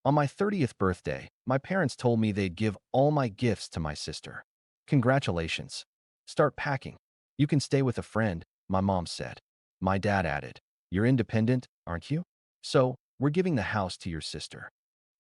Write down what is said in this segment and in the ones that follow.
On my 30th birthday, my parents told me they'd give all my gifts to my sister. Congratulations. Start packing. You can stay with a friend, my mom said. My dad added, you're independent, aren't you? So, we're giving the house to your sister.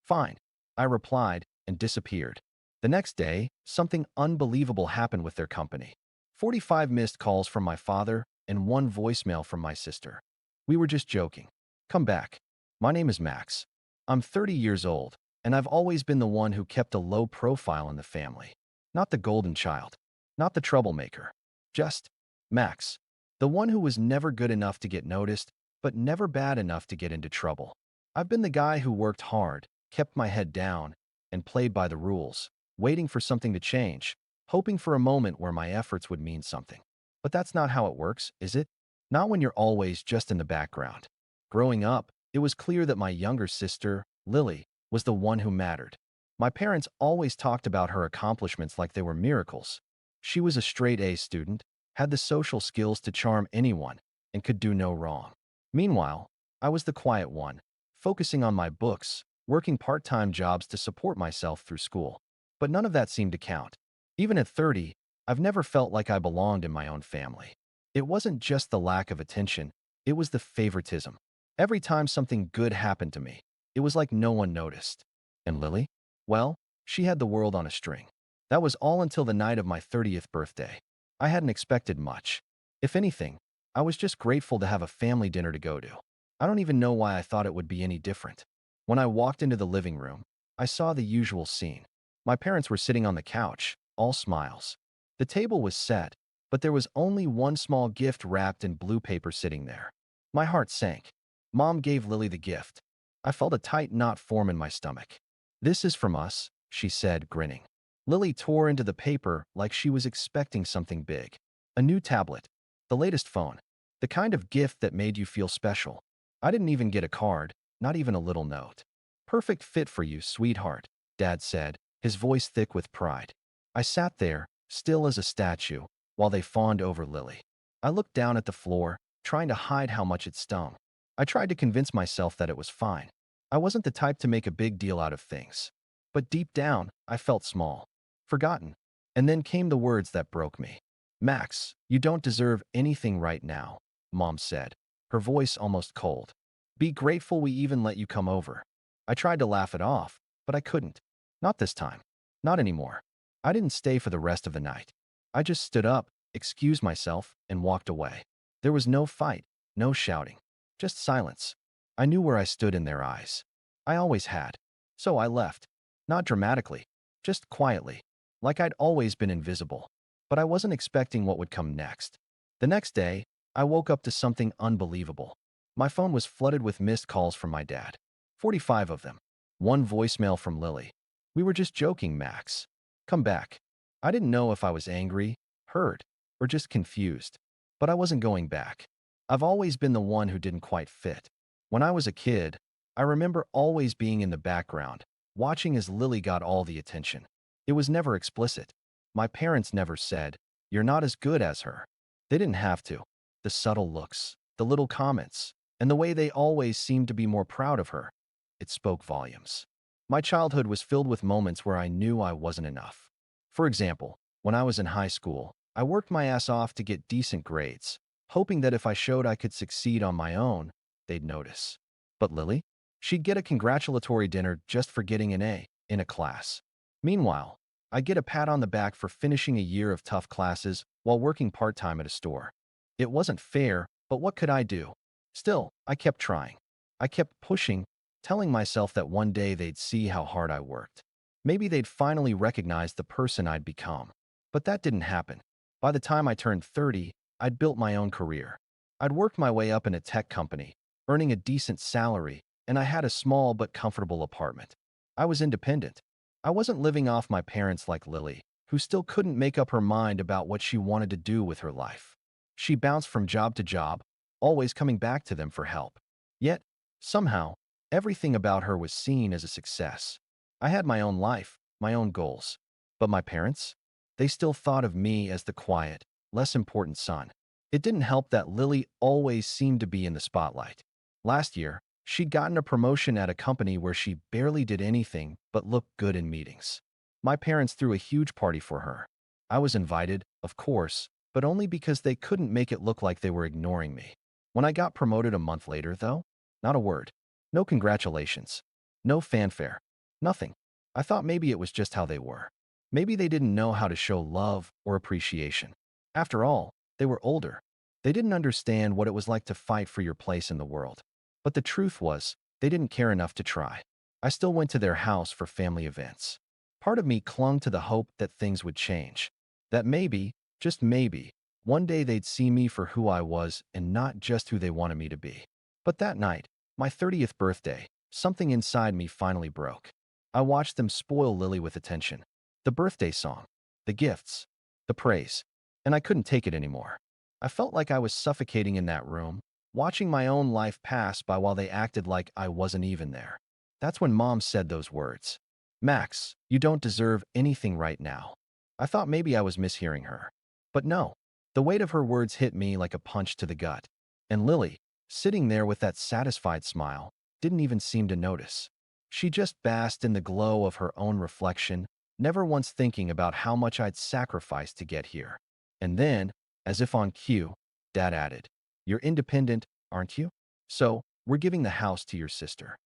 Fine. I replied and disappeared. The next day, something unbelievable happened with their company. 45 missed calls from my father and one voicemail from my sister. We were just joking. Come back. My name is Max. I'm 30 years old, and I've always been the one who kept a low profile in the family. Not the golden child. Not the troublemaker. Just Max. The one who was never good enough to get noticed, but never bad enough to get into trouble. I've been the guy who worked hard, kept my head down, and played by the rules, waiting for something to change, hoping for a moment where my efforts would mean something. But that's not how it works, is it? Not when you're always just in the background. Growing up, it was clear that my younger sister, Lily, was the one who mattered. My parents always talked about her accomplishments like they were miracles. She was a straight A student, had the social skills to charm anyone, and could do no wrong. Meanwhile, I was the quiet one, focusing on my books, working part-time jobs to support myself through school. But none of that seemed to count. Even at 30, I've never felt like I belonged in my own family. It wasn't just the lack of attention, it was the favoritism. Every time something good happened to me, it was like no one noticed. And Lily? Well, she had the world on a string. That was all until the night of my 30th birthday. I hadn't expected much. If anything, I was just grateful to have a family dinner to go to. I don't even know why I thought it would be any different. When I walked into the living room, I saw the usual scene. My parents were sitting on the couch, all smiles. The table was set, but there was only one small gift wrapped in blue paper sitting there. My heart sank. Mom gave Lily the gift. I felt a tight knot form in my stomach. This is from us, she said, grinning. Lily tore into the paper like she was expecting something big. A new tablet. The latest phone. The kind of gift that made you feel special. I didn't even get a card, not even a little note. Perfect fit for you, sweetheart, Dad said, his voice thick with pride. I sat there, still as a statue, while they fawned over Lily. I looked down at the floor, trying to hide how much it stung. I tried to convince myself that it was fine. I wasn't the type to make a big deal out of things. But deep down, I felt small, forgotten. And then came the words that broke me. Max, you don't deserve anything right now, Mom said, her voice almost cold. Be grateful we even let you come over. I tried to laugh it off, but I couldn't. Not this time. Not anymore. I didn't stay for the rest of the night. I just stood up, excused myself, and walked away. There was no fight, no shouting, just silence. I knew where I stood in their eyes. I always had. So I left. Not dramatically, just quietly, like I'd always been invisible. But I wasn't expecting what would come next. The next day, I woke up to something unbelievable. My phone was flooded with missed calls from my dad. 45 of them. One voicemail from Lily. We were just joking, Max. Come back. I didn't know if I was angry, hurt, or just confused. But I wasn't going back. I've always been the one who didn't quite fit. When I was a kid, I remember always being in the background, watching as Lily got all the attention. It was never explicit. My parents never said, you're not as good as her. They didn't have to. The subtle looks, the little comments, and the way they always seemed to be more proud of her. It spoke volumes. My childhood was filled with moments where I knew I wasn't enough. For example, when I was in high school, I worked my ass off to get decent grades, hoping that if I showed I could succeed on my own, they'd notice. But Lily? She'd get a congratulatory dinner just for getting an A in a class. Meanwhile, I'd get a pat on the back for finishing a year of tough classes while working part-time at a store. It wasn't fair, but what could I do? Still, I kept trying. I kept pushing, telling myself that one day they'd see how hard I worked. Maybe they'd finally recognize the person I'd become. But that didn't happen. By the time I turned 30, I'd built my own career. I'd worked my way up in a tech company, earning a decent salary, and I had a small but comfortable apartment. I was independent. I wasn't living off my parents like Lily, who still couldn't make up her mind about what she wanted to do with her life. She bounced from job to job, always coming back to them for help. Yet, somehow, everything about her was seen as a success. I had my own life, my own goals. But my parents? They still thought of me as the quiet, less important son. It didn't help that Lily always seemed to be in the spotlight. Last year, She'd gotten a promotion at a company where she barely did anything but look good in meetings. My parents threw a huge party for her. I was invited, of course, but only because they couldn't make it look like they were ignoring me. When I got promoted a month later, though, not a word. No congratulations. No fanfare. Nothing. I thought maybe it was just how they were. Maybe they didn't know how to show love or appreciation. After all, they were older. They didn't understand what it was like to fight for your place in the world. But the truth was, they didn't care enough to try. I still went to their house for family events. Part of me clung to the hope that things would change. That maybe, just maybe, one day they'd see me for who I was and not just who they wanted me to be. But that night, my 30th birthday, something inside me finally broke. I watched them spoil Lily with attention. The birthday song, the gifts, the praise, and I couldn't take it anymore. I felt like I was suffocating in that room, watching my own life pass by while they acted like I wasn't even there. That's when Mom said those words. Max, you don't deserve anything right now. I thought maybe I was mishearing her. But no, the weight of her words hit me like a punch to the gut. And Lily, sitting there with that satisfied smile, didn't even seem to notice. She just basked in the glow of her own reflection, never once thinking about how much I'd sacrificed to get here. And then, as if on cue, Dad added, "You're independent, aren't you? So, we're giving the house to your sister."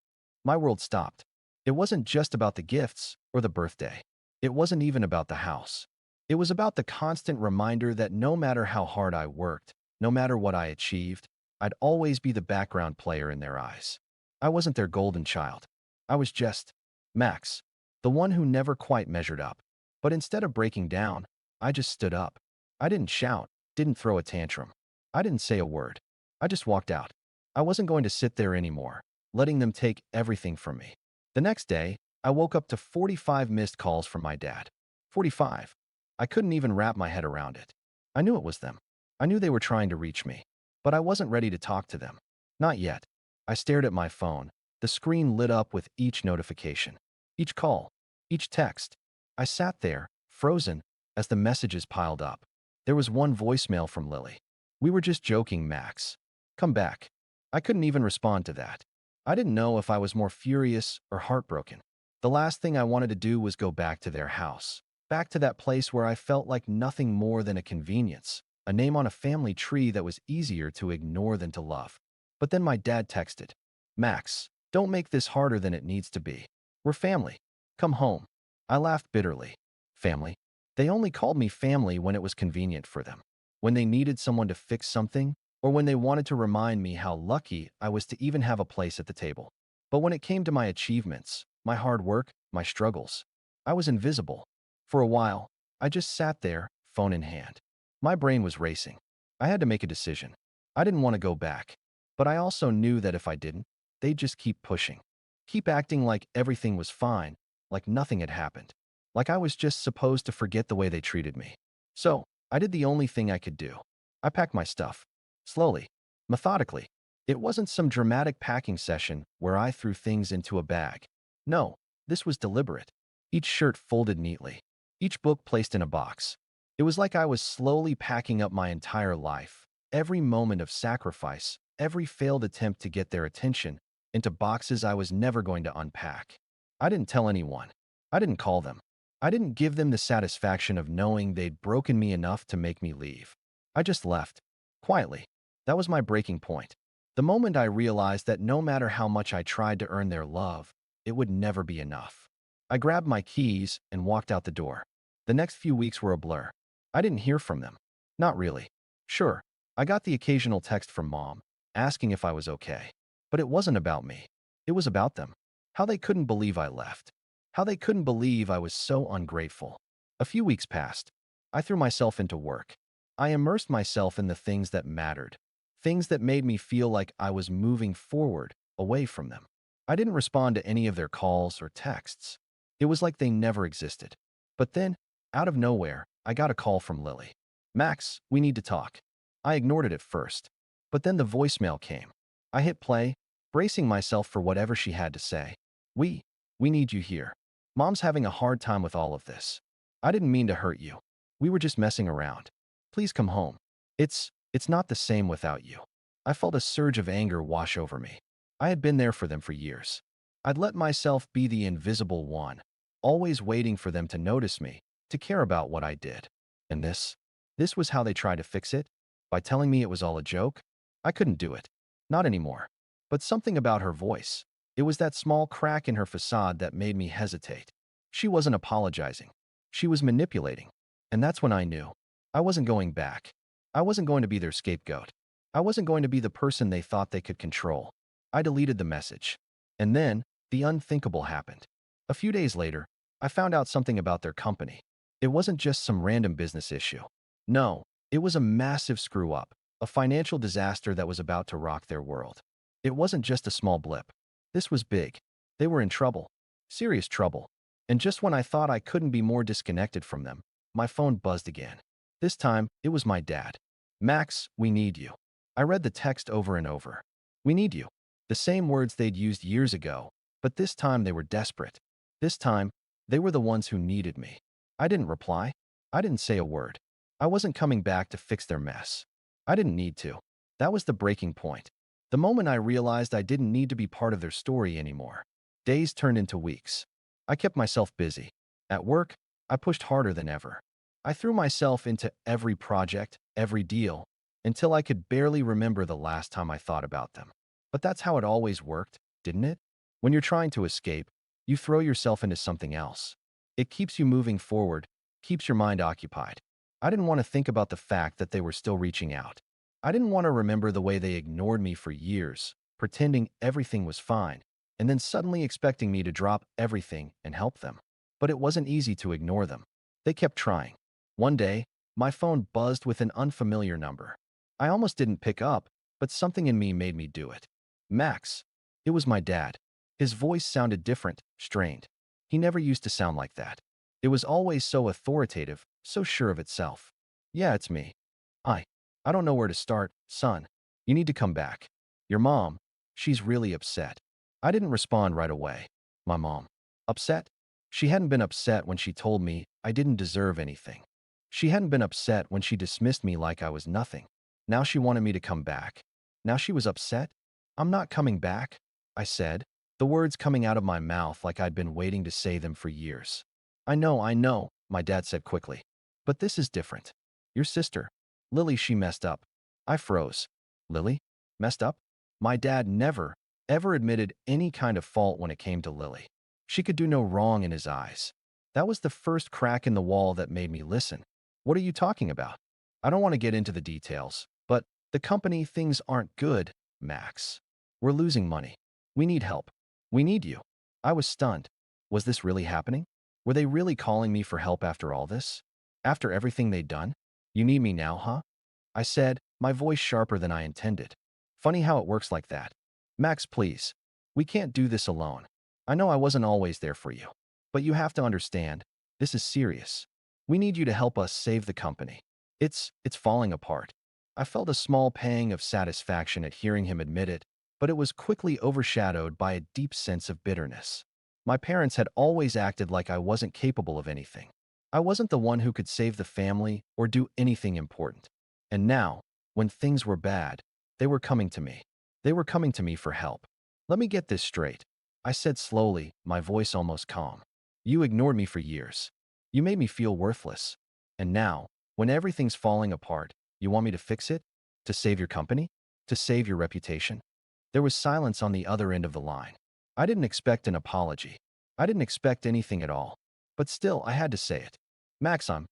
My world stopped. It wasn't just about the gifts or the birthday. It wasn't even about the house. It was about the constant reminder that no matter how hard I worked, no matter what I achieved, I'd always be the background player in their eyes. I wasn't their golden child. I was just Max, the one who never quite measured up. But instead of breaking down, I just stood up. I didn't shout, didn't throw a tantrum. I didn't say a word. I just walked out. I wasn't going to sit there anymore, letting them take everything from me. The next day, I woke up to 45 missed calls from my dad. 45. I couldn't even wrap my head around it. I knew it was them. I knew they were trying to reach me. But I wasn't ready to talk to them. Not yet. I stared at my phone. The screen lit up with each notification, each call, each text. I sat there, frozen, as the messages piled up. There was one voicemail from Lily. "We were just joking, Max. Come back." I couldn't even respond to that. I didn't know if I was more furious or heartbroken. The last thing I wanted to do was go back to their house, back to that place where I felt like nothing more than a convenience, a name on a family tree that was easier to ignore than to love. But then my dad texted, "Max, don't make this harder than it needs to be. We're family. Come home." I laughed bitterly. Family? They only called me family when it was convenient for them, when they needed someone to fix something, or when they wanted to remind me how lucky I was to even have a place at the table. But when it came to my achievements, my hard work, my struggles, I was invisible. For a while, I just sat there, phone in hand. My brain was racing. I had to make a decision. I didn't want to go back, but I also knew that if I didn't, they'd just keep pushing, keep acting like everything was fine, like nothing had happened, like I was just supposed to forget the way they treated me. So, I did the only thing I could do. I packed my stuff. Slowly, methodically. It wasn't some dramatic packing session where I threw things into a bag. No, this was deliberate. Each shirt folded neatly, each book placed in a box. It was like I was slowly packing up my entire life, every moment of sacrifice, every failed attempt to get their attention, into boxes I was never going to unpack. I didn't tell anyone. I didn't call them. I didn't give them the satisfaction of knowing they'd broken me enough to make me leave. I just left. Quietly. That was my breaking point. The moment I realized that no matter how much I tried to earn their love, it would never be enough. I grabbed my keys and walked out the door. The next few weeks were a blur. I didn't hear from them. Not really. Sure, I got the occasional text from Mom, asking if I was okay. But it wasn't about me. It was about them. How they couldn't believe I left. How they couldn't believe I was so ungrateful. A few weeks passed. I threw myself into work. I immersed myself in the things that mattered, things that made me feel like I was moving forward, away from them. I didn't respond to any of their calls or texts. It was like they never existed. But then, out of nowhere, I got a call from Lily. "Max, we need to talk." I ignored it at first. But then the voicemail came. I hit play, bracing myself for whatever she had to say. We need you here. Mom's having a hard time with all of this. I didn't mean to hurt you. We were just messing around. Please come home. It's not the same without you." I felt a surge of anger wash over me. I had been there for them for years. I'd let myself be the invisible one, always waiting for them to notice me, to care about what I did. And this was how they tried to fix it? By telling me it was all a joke? I couldn't do it. Not anymore. But something about her voice. It was that small crack in her facade that made me hesitate. She wasn't apologizing. She was manipulating. And that's when I knew. I wasn't going back. I wasn't going to be their scapegoat. I wasn't going to be the person they thought they could control. I deleted the message. And then, the unthinkable happened. A few days later, I found out something about their company. It wasn't just some random business issue. No, it was a massive screw-up, a financial disaster that was about to rock their world. It wasn't just a small blip. This was big. They were in trouble. Serious trouble. And just when I thought I couldn't be more disconnected from them, my phone buzzed again. This time, it was my dad. "Max, we need you." I read the text over and over. "We need you." The same words they'd used years ago, but this time they were desperate. This time, they were the ones who needed me. I didn't reply. I didn't say a word. I wasn't coming back to fix their mess. I didn't need to. That was the breaking point. The moment I realized I didn't need to be part of their story anymore. Days turned into weeks. I kept myself busy. At work, I pushed harder than ever. I threw myself into every project, every deal, until I could barely remember the last time I thought about them. But that's how it always worked, didn't it? When you're trying to escape, you throw yourself into something else. It keeps you moving forward, keeps your mind occupied. I didn't want to think about the fact that they were still reaching out. I didn't want to remember the way they ignored me for years, pretending everything was fine, and then suddenly expecting me to drop everything and help them. But it wasn't easy to ignore them. They kept trying. One day, my phone buzzed with an unfamiliar number. I almost didn't pick up, but something in me made me do it. "Max." It was my dad. His voice sounded different, strained. He never used to sound like that. It was always so authoritative, so sure of itself. "Yeah, it's me. I. I don't know where to start, son. You need to come back. Your mom, she's really upset." I didn't respond right away. My mom. Upset? She hadn't been upset when she told me I didn't deserve anything. She hadn't been upset when she dismissed me like I was nothing. Now she wanted me to come back. Now she was upset? "I'm not coming back," I said, the words coming out of my mouth like I'd been waiting to say them for years. I know," my dad said quickly. "But this is different. Your sister, Lily, she messed up." I froze. Lily? Messed up? My dad never, ever admitted any kind of fault when it came to Lily. She could do no wrong in his eyes. That was the first crack in the wall that made me listen. "What are you talking about?" "I don't want to get into the details, but the company, things aren't good, Max. We're losing money. We need help. We need you." I was stunned. Was this really happening? Were they really calling me for help after all this? After everything they'd done? "You need me now, huh?" I said, my voice sharper than I intended. "Funny how it works like that. Max, please. We can't do this alone. I know I wasn't always there for you. But you have to understand, this is serious. We need you to help us save the company. It's falling apart." I felt a small pang of satisfaction at hearing him admit it, but it was quickly overshadowed by a deep sense of bitterness. My parents had always acted like I wasn't capable of anything. I wasn't the one who could save the family or do anything important. And now, when things were bad, they were coming to me. They were coming to me for help. "Let me get this straight," I said slowly, my voice almost calm. "You ignored me for years. You made me feel worthless. And now, when everything's falling apart, you want me to fix it? To save your company? To save your reputation?" There was silence on the other end of the line. I didn't expect an apology. I didn't expect anything at all. But still, I had to say it. "Max, I'm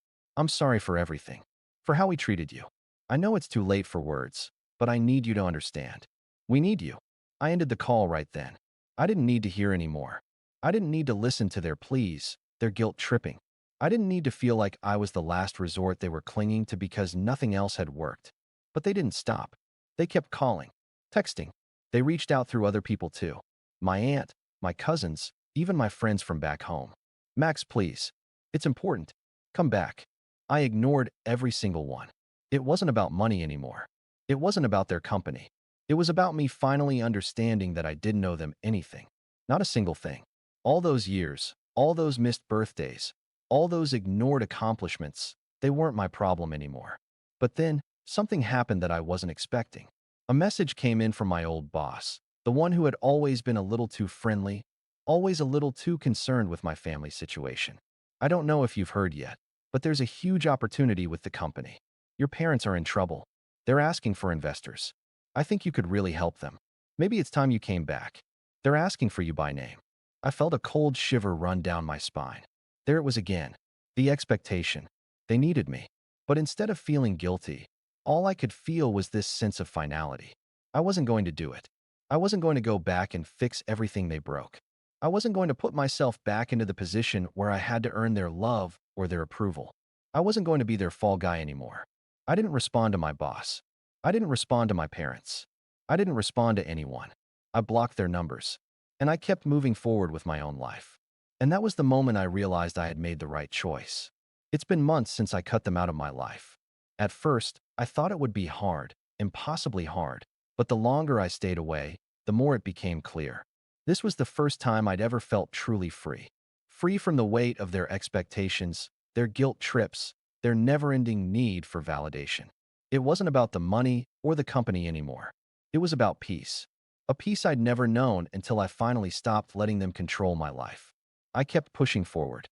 sorry for everything. For how we treated you. I know it's too late for words, but I need you to understand. We need you." I ended the call right then. I didn't need to hear any more. I didn't need to listen to their pleas, their guilt tripping. I didn't need to feel like I was the last resort they were clinging to because nothing else had worked. But they didn't stop. They kept calling, texting. They reached out through other people too. My aunt, my cousins, even my friends from back home. "Max, please. It's important. Come back." I ignored every single one. It wasn't about money anymore. It wasn't about their company. It was about me finally understanding that I didn't owe them anything. Not a single thing. All those years, all those missed birthdays, all those ignored accomplishments, they weren't my problem anymore. But then, something happened that I wasn't expecting. A message came in from my old boss, The one who had always been a little too friendly, always a little too concerned with my family situation. I don't know if you've heard yet, but there's a huge opportunity with the company. Your parents are in trouble. They're asking for investors. I think you could really help them. Maybe it's time you came back. They're asking for you by name. I felt a cold shiver run down my spine. There it was again. The expectation. They needed me. But instead of feeling guilty, all I could feel was this sense of finality. I wasn't going to do it. I wasn't going to go back and fix everything they broke. I wasn't going to put myself back into the position where I had to earn their love or their approval. I wasn't going to be their fall guy anymore. I didn't respond to my boss. I didn't respond to my parents. I didn't respond to anyone. I blocked their numbers. And I kept moving forward with my own life. And that was the moment I realized I had made the right choice. It's been months since I cut them out of my life. At first, I thought it would be hard, impossibly hard, but the longer I stayed away, the more it became clear. This was the first time I'd ever felt truly free. Free from the weight of their expectations, their guilt trips, their never-ending need for validation. It wasn't about the money or the company anymore. It was about peace. A peace I'd never known until I finally stopped letting them control my life. I kept pushing forward,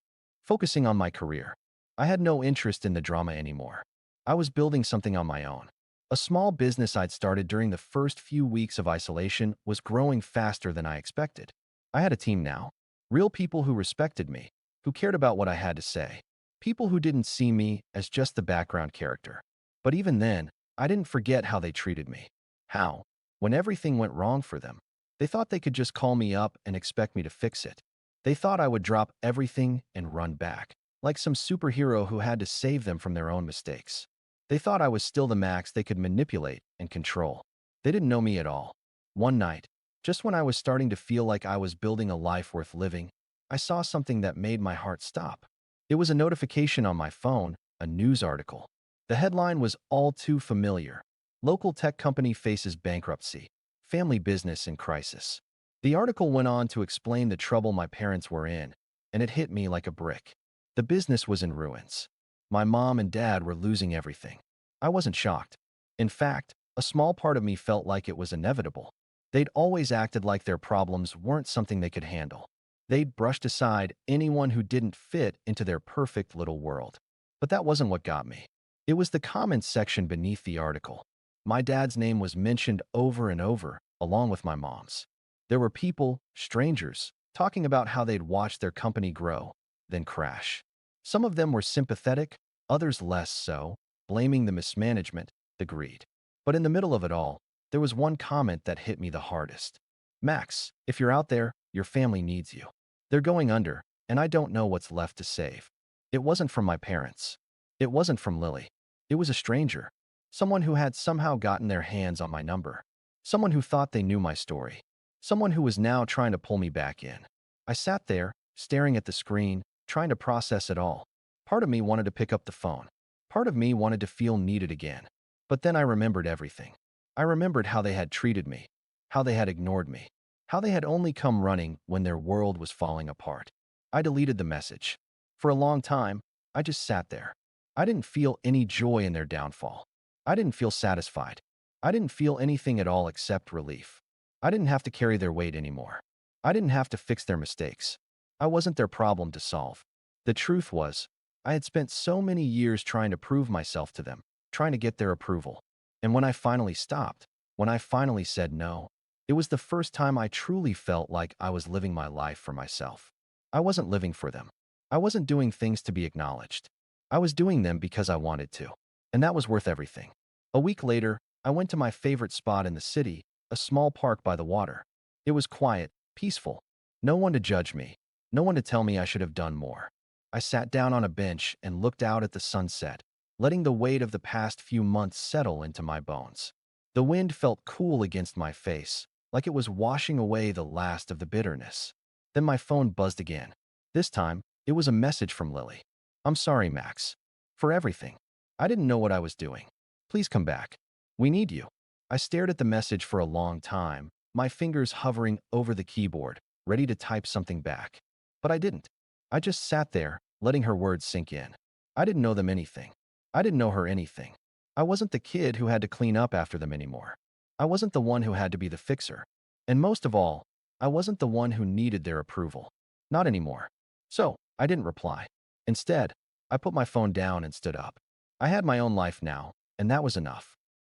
focusing on my career. I had no interest in the drama anymore. I was building something on my own. A small business I'd started during the first few weeks of isolation was growing faster than I expected. I had a team now. Real people who respected me, who cared about what I had to say. People who didn't see me as just the background character. But even then, I didn't forget how they treated me. How? When everything went wrong for them, they thought they could just call me up and expect me to fix it. They thought I would drop everything and run back, like some superhero who had to save them from their own mistakes. They thought I was still the Max they could manipulate and control. They didn't know me at all. One night, just when I was starting to feel like I was building a life worth living, I saw something that made my heart stop. It was a notification on my phone, a news article. The headline was all too familiar. Local tech company faces bankruptcy. Family business in crisis. The article went on to explain the trouble my parents were in, and it hit me like a brick. The business was in ruins. My mom and dad were losing everything. I wasn't shocked. In fact, a small part of me felt like it was inevitable. They'd always acted like their problems weren't something they could handle. They'd brushed aside anyone who didn't fit into their perfect little world. But that wasn't what got me. It was the comments section beneath the article. My dad's name was mentioned over and over, along with my mom's. There were people, strangers, talking about how they'd watched their company grow, then crash. Some of them were sympathetic, others less so, blaming the mismanagement, the greed. But in the middle of it all, there was one comment that hit me the hardest. Max, if you're out there, your family needs you. They're going under, and I don't know what's left to save. It wasn't from my parents. It wasn't from Lily. It was a stranger. Someone who had somehow gotten their hands on my number. Someone who thought they knew my story. Someone who was now trying to pull me back in. I sat there, staring at the screen, trying to process it all. Part of me wanted to pick up the phone. Part of me wanted to feel needed again. But then I remembered everything. I remembered how they had treated me, how they had ignored me, how they had only come running when their world was falling apart. I deleted the message. For a long time, I just sat there. I didn't feel any joy in their downfall. I didn't feel satisfied. I didn't feel anything at all except relief. I didn't have to carry their weight anymore. I didn't have to fix their mistakes. I wasn't their problem to solve. The truth was, I had spent so many years trying to prove myself to them, trying to get their approval. And when I finally stopped, when I finally said no, it was the first time I truly felt like I was living my life for myself. I wasn't living for them. I wasn't doing things to be acknowledged. I was doing them because I wanted to. And that was worth everything. A week later, I went to my favorite spot in the city, a small park by the water. It was quiet, peaceful. No one to judge me. No one to tell me I should have done more. I sat down on a bench and looked out at the sunset, letting the weight of the past few months settle into my bones. The wind felt cool against my face, like it was washing away the last of the bitterness. Then my phone buzzed again. This time, it was a message from Lily. I'm sorry, Max. For everything. I didn't know what I was doing. Please come back. We need you. I stared at the message for a long time, my fingers hovering over the keyboard, ready to type something back. But I didn't. I just sat there, letting her words sink in. I didn't know them anything. I didn't know her anything. I wasn't the kid who had to clean up after them anymore. I wasn't the one who had to be the fixer. And most of all, I wasn't the one who needed their approval. Not anymore. So, I didn't reply. Instead, I put my phone down and stood up. I had my own life now, and that was enough.